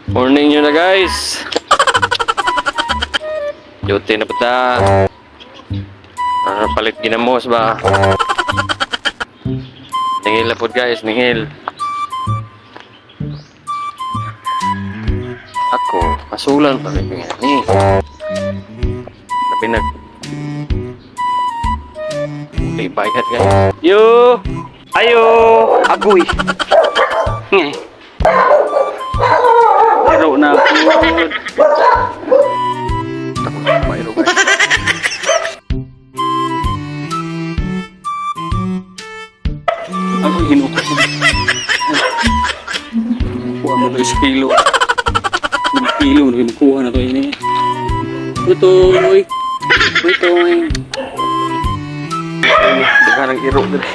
Morning nyo na guys. Duty na pata. Palit ginamos ba? Ningil na po guys, ningil. Ako, masulan pa rin nga ni. Nabinag. May bayad guys. Yo! Ayo! Agoy! Ngay. Mayro na po. Takot na mayro guys. Ako hinukot mo. Kuha mo ito yung kilo. Yung kilo na kinukuha na ito ini. Tutoy. Tutoy. Baka nang iro dito.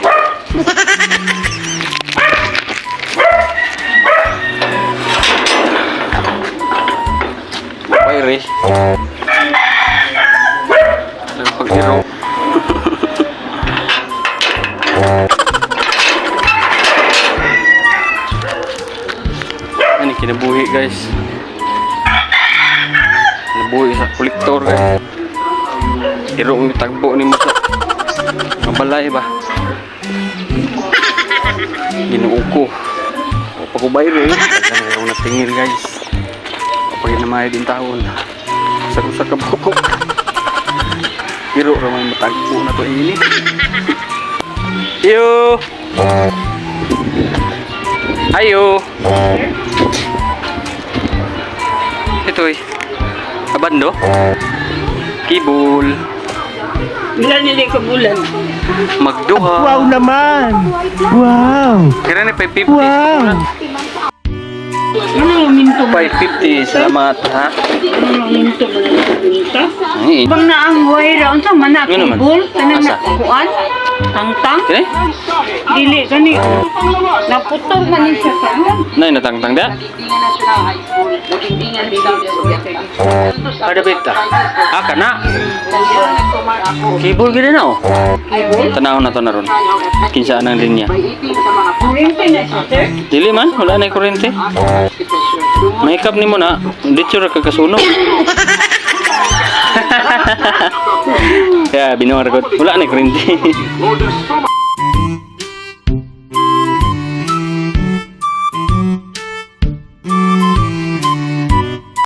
Payre. Pag-iro. Ini kinabuhi guys. Kinabuhi sa kolektor guys. Iro ang tagbo ni mo sa mabalay ba. Ginuo ko. O pag ubayre, ako natingil guys. Pag namay din taon sa kabukok iro ramay matagpo na to ini. Yo ayo ito'y abando kibul Bilan nila ka bulan? magduha. Wow naman! Wow! Kira ni 550. Wow! Ano minto ba? 550, salamat ha. Ano minto ba na minto? Ni. Bang na ang way ra unsa man na Yun naman. kibul kanang Asa? nakuan? Tangtang? Kini? Dili gani. Naputol man ni siya karon. Nay natangtang da. Ada beta. Kana. Kibul gid na oh. Tanaw na to na ron. Kinsa anang linya? Kuryente na siya, sir. Dili man, wala na kuryente. Makeup ni mo na, dito ra kagasunog. Ya, binuwar ko. Wala na kuryente.